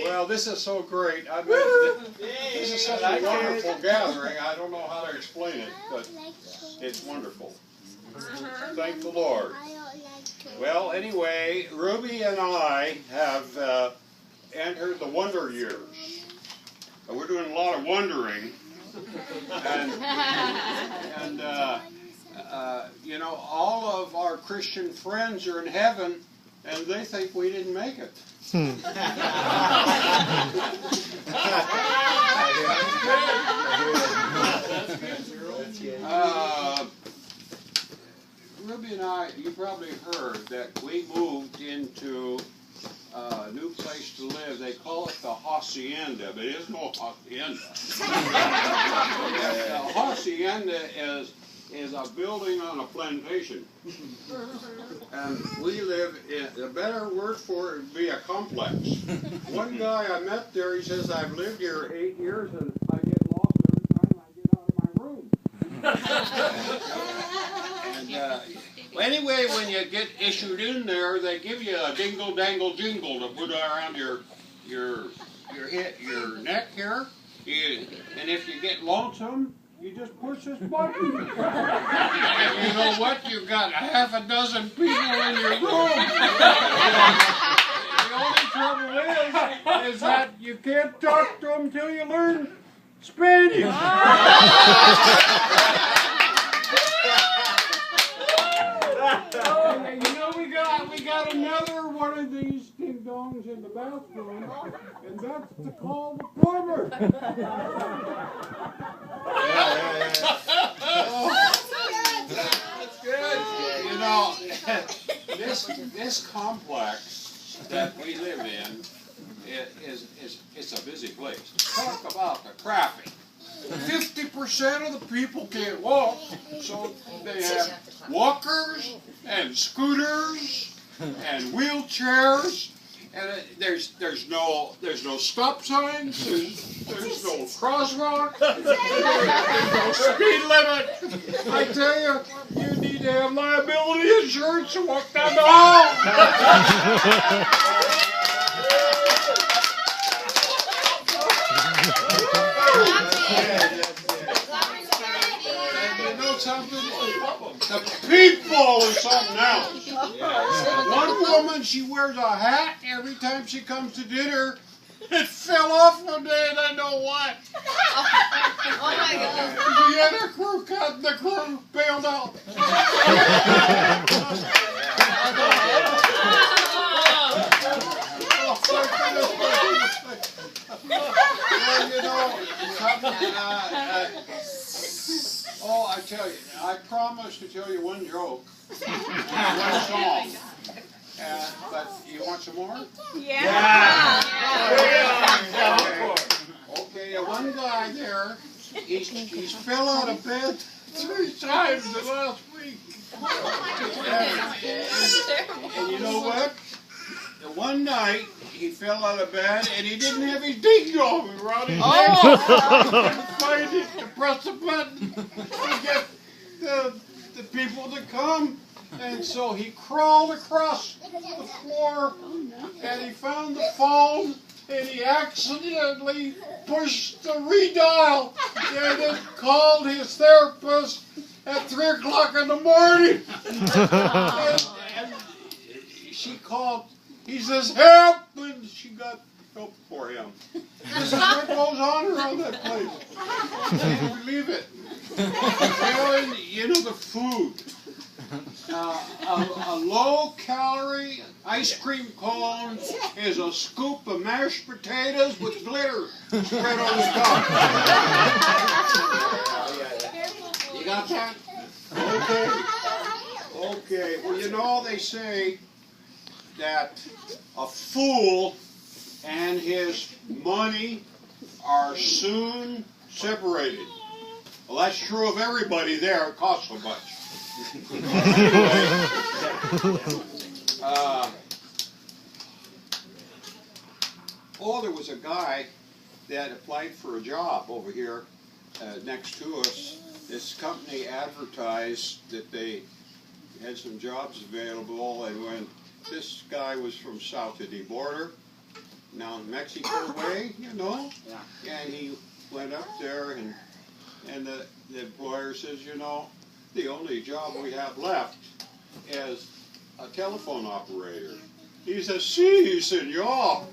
Well, this is so great. I mean, this is such a wonderful gathering. I don't know how to explain it, but it's wonderful. Thank the Lord. Well, anyway, Ruby and I have entered the wonder years. We're doing a lot of wondering. And you know, all of our Christian friends are in heaven, and they think we didn't make it. Ruby and I, you probably heard that we moved into a new place to live. They call it the hacienda, but it is no hacienda. The hacienda is a building on a plantation. And we live in, a better word for it would be a complex. One guy I met there, he says, I've lived here 8 years and I get lost every time I get out of my room. And anyway, when you get issued in there, they give you a dingle dangle jingle to put around your neck here. And if you get lonesome, you just push this button. And you know what? You've got half a dozen people in your room. The only trouble is that you can't talk to them until you learn Spanish. You know, we got another one of these ding-dongs in the bathroom, and that's to call the plumber. That's good. You know, this complex that we live in it's a busy place. Talk about the traffic. 50% of the people can't walk, so they have walkers and scooters and wheelchairs, and there's no stop signs, there's no crosswalk, there's no speed limit. I tell you, you need to have liability insurance to walk down the hall. The people is something else. One woman, she wears a hat every time she comes to dinner. It fell off one day and I know what. Oh my God. The other crew cut and the crew bailed out. You know, oh, I tell you, I promised to tell you one joke, one song. But you want some more? Yeah. Okay, one guy there, he's fell out of bed 3 times in the last week. And you know what? One night, he fell out of bed and he didn't have his ding-dong around his neck. He couldn't find it to press the button to get the people to come. And so he crawled across the floor and he found the phone and he accidentally pushed the redial and it called his therapist at 3 o'clock in the morning. And she called. He says, help! And she got help for him. This is what goes on around that place. Can't believe it. Well, you know, the food. A low-calorie ice cream cone is a scoop of mashed potatoes with glitter spread on the top. You got that? Okay. Okay. Well, you know, they say that a fool and his money are soon separated. Well, that's true of everybody there. It costs so much. There was a guy that applied for a job over here next to us. This company advertised that they had some jobs available, and when this guy was from south of the border, down Mexico way, you know. Yeah. And he went up there, and the employer says, you know, the only job we have left is a telephone operator. He says, si, senor.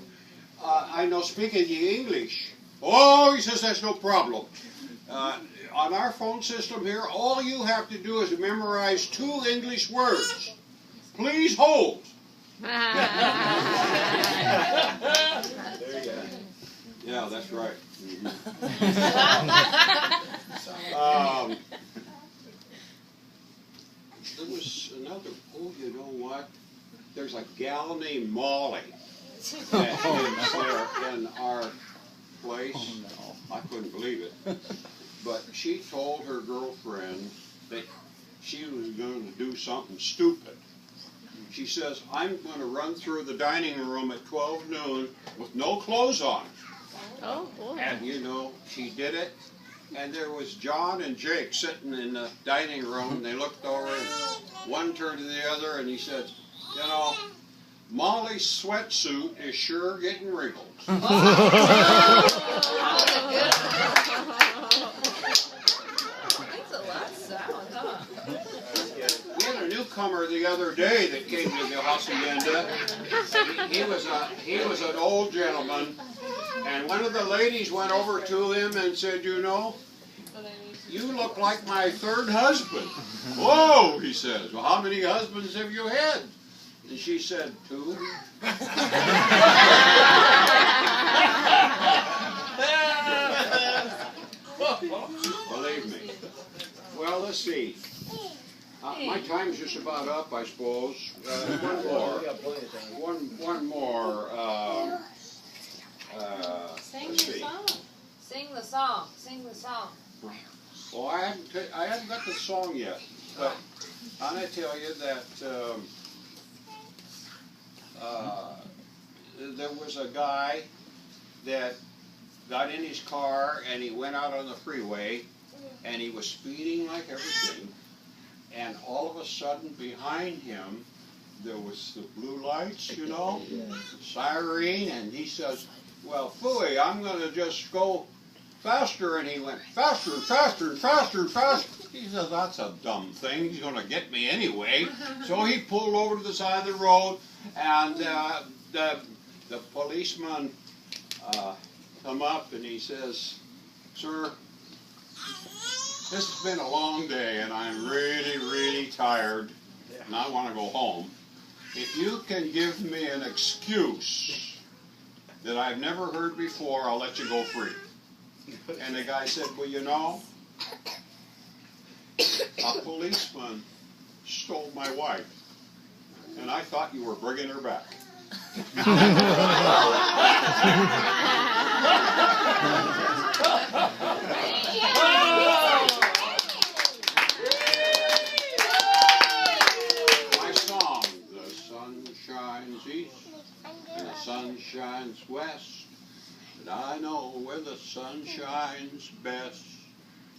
I know speaking the English. Oh, he says, that's no problem. On our phone system here, all you have to do is memorize 2 English words. Please hold. There you go. Yeah, that's right. There was another, oh, you know what? There's a gal named Molly that lives there in our place. Oh, no. I couldn't believe it. But she told her girlfriend that she was going to do something stupid. She says, I'm going to run through the dining room at 12 noon with no clothes on. Oh, boy. And you know, she did it. And there was John and Jake sitting in the dining room. And they looked over, and one turned to the other, and he said, you know, Molly's sweatsuit is sure getting wrinkled. That's a lot of sound, huh? We had a newcomer the other day that came to the hacienda. He was an old gentleman, and one of the ladies went over to him and said, you know, you look like my 3rd husband. Whoa, he says. Well, how many husbands have you had? And she said, 2. Believe me. Well, let's see. My time's just about up, I suppose. One more. One more. Sing Let's your see. song. Sing the song. Sing the song. Well, I haven't got the song yet, but I'm going to tell you that there was a guy that got in his car and he went out on the freeway and he was speeding like everything, and all of a sudden behind him there was the blue lights, you know, siren, and he says, well, phooey, I'm going to just go faster, and he went faster and faster and faster and faster. He says, that's a dumb thing. He's going to get me anyway. So he pulled over to the side of the road, and the policeman come up, and he says, sir, this has been a long day, and I'm really, really tired, and I want to go home. If you can give me an excuse that I've never heard before, I'll let you go free. And the guy said, well, you know, a policeman stole my wife, and I thought you were bringing her back. My song, the sun shines east and the sun shines west. And I know where the sun shines best,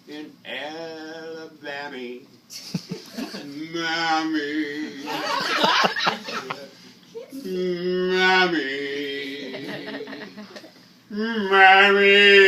in Alabama. Mammy, Mammy, Mammy.